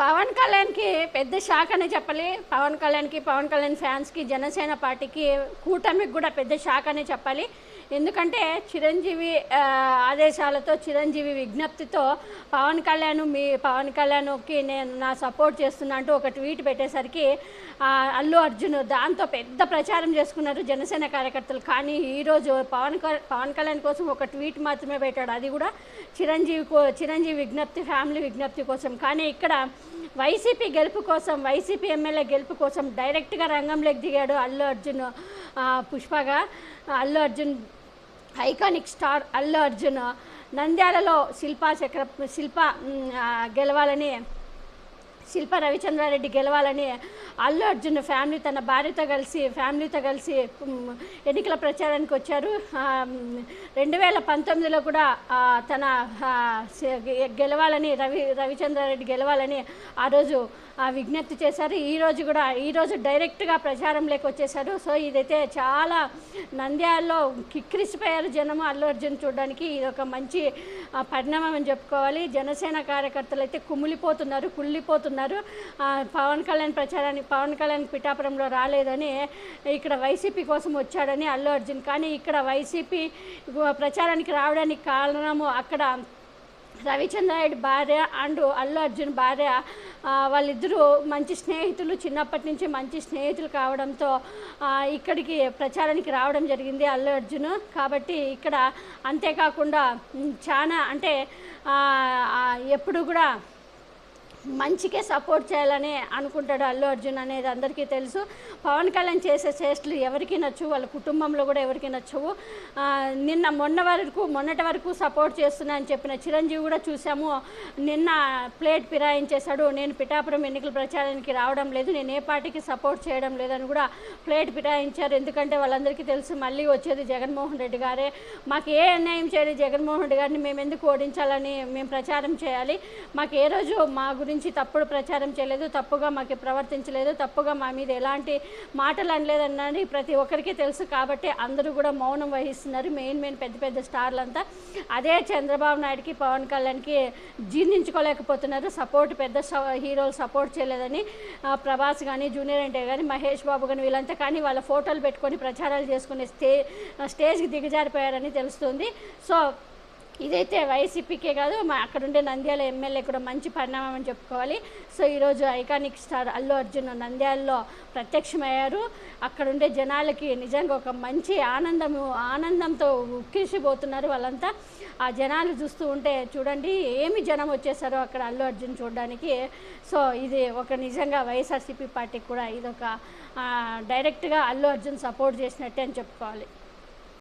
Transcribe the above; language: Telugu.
పవన్ కళ్యాణ్కి పెద్ద షాక్ అనే చెప్పాలి. పవన్ కళ్యాణ్కి, పవన్ కళ్యాణ్ ఫ్యాన్స్కి, జనసేన పార్టీకి, కూటమికి కూడా పెద్ద షాక్ అనే చెప్పాలి. ఎందుకంటే చిరంజీవి ఆదేశాలతో, చిరంజీవి విజ్ఞప్తితో పవన్ కళ్యాణ్కి నేను నా సపోర్ట్ చేస్తున్నా అంటూ ఒక ట్వీట్ పెట్టేసరికి అల్లు అర్జున్ దాంతో పెద్ద ప్రచారం చేసుకున్నారు జనసేన కార్యకర్తలు. కానీ ఈరోజు పవన్ కళ్యాణ్ కోసం ఒక ట్వీట్ మాత్రమే పెట్టాడు, అది కూడా చిరంజీవి విజ్ఞప్తి, ఫ్యామిలీ విజ్ఞప్తి కోసం. కానీ ఇక్కడ వైసీపీ గెలుపు కోసం, వైసీపీ ఎమ్మెల్యే గెలుపు కోసం డైరెక్ట్గా రంగంలోకి దిగాడు అల్లు అర్జున్. పుష్పగా అల్లు అర్జున్, ఐకానిక్ స్టార్ అల్లు అర్జున్ నంద్యాలలో శిల్పా రవిచంద్రారెడ్డి గెలవాలని అల్లు అర్జున్ తన భార్యతో కలిసి ఎన్నికల ప్రచారానికి వచ్చారు. 2019లో కూడా తన గెలవాలని రవిచంద్రారెడ్డి గెలవాలని ఆ రోజు విజ్ఞప్తి చేశారు. ఈరోజు డైరెక్ట్గా ప్రచారంలోకి వచ్చేసారు. సో ఇదైతే చాలా నంద్యాలలో కిక్కిరిసిపోయారు జనము అల్లు అర్జున్ చూడడానికి. ఇది ఒక మంచి పరిణామం అని చెప్పుకోవాలి. జనసేన కార్యకర్తలు అయితే కుళ్ళిపోతున్నారు. పవన్ కళ్యాణ్ పిఠాపురంలో రాలేదని, ఇక్కడ వైసీపీ కోసం వచ్చాడని అల్లు అర్జున్. కానీ ఇక్కడ వైసీపీ ప్రచారానికి రావడానికి కారణము అక్కడ రవిచంద్రారెడ్డి భార్య అండ్ అల్లు అర్జున్ భార్య, వాళ్ళిద్దరూ మంచి స్నేహితులు, చిన్నప్పటి నుంచి మంచి స్నేహితులు కావడంతో ఇక్కడికి ప్రచారానికి రావడం జరిగింది అల్లు అర్జున్. కాబట్టి ఇక్కడ అంతేకాకుండా చాలా అంటే ఎప్పుడు కూడా మంచికే సపోర్ట్ చేయాలని అనుకుంటాడు అల్లు అర్జున్ అనేది అందరికీ తెలుసు. పవన్ కళ్యాణ్ చేసే చేష్టలు ఎవరికి నచ్చవు, వాళ్ళ కుటుంబంలో కూడా ఎవరికి నచ్చవు. మొన్నటి వరకు సపోర్ట్ చేస్తున్నా అని చెప్పిన చిరంజీవి కూడా చూసాము, నిన్న ప్లేట్ ఫిరాయించేశాడు. నేను పిఠాపురం ఎన్నికల ప్రచారానికి రావడం లేదు, నేను ఏ పార్టీకి సపోర్ట్ చేయడం లేదని కూడా ప్లేట్ ఫిరాయించారు. ఎందుకంటే వాళ్ళందరికీ తెలుసు మళ్ళీ వచ్చేది జగన్మోహన్ రెడ్డి గారే, మాకు ఏ అన్యాయం చేయాలి జగన్మోహన్ రెడ్డి గారిని మేము ఎందుకు ఓడించాలని మేము ప్రచారం చేయాలి, మాకు ఏ రోజు మా గురించి తప్పుడు ప్రచారం చేయలేదు, తప్పుగా మాకు ప్రవర్తించలేదు, తప్పుగా మా మీద ఎలాంటి మాటలు అనలేదన్నది ప్రతి ఒక్కరికి తెలుసు. కాబట్టి అందరూ కూడా మౌనం వహిస్తున్నారు, మెయిన్ పెద్ద స్టార్లంతా. అదే చంద్రబాబు నాయుడుకి, పవన్ కళ్యాణ్కి జీర్ణించుకోలేకపోతున్నారు. పెద్ద హీరోలు సపోర్ట్ చేయలేదని ప్రభాస్ కానీ, జూనియర్ ఎన్టీఆర్ కానీ, మహేష్ బాబు కానీ వీళ్ళంతా కానీ వాళ్ళ ఫోటోలు పెట్టుకొని ప్రచారాలు చేసుకునే స్టేజ్కి దిగజారిపోయారని తెలుస్తుంది. సో ఇదైతే వైసీపీకే కాదు, అక్కడుండే నంద్యాల ఎమ్మెల్యే కూడా మంచి పరిణామం అని చెప్పుకోవాలి. సో ఈరోజు ఐకానిక్ స్టార్ అల్లు అర్జున్ నంద్యాలలో ప్రత్యక్షమయ్యారు. అక్కడుండే జనాలకి నిజంగా ఒక మంచి ఆనందంతో ఉక్కిరిసిపోతున్నారు వాళ్ళంతా. ఆ జనాలు చూస్తూ ఉంటే చూడండి ఏమి జనం వచ్చేసారో అక్కడ అల్లు అర్జున్ చూడడానికి. సో ఇది ఒక నిజంగా వైఎస్ఆర్సీపీ పార్టీకి కూడా ఇదొక డైరెక్ట్గా అల్లు అర్జున్ సపోర్ట్ చేసినట్టే అని చెప్పుకోవాలి.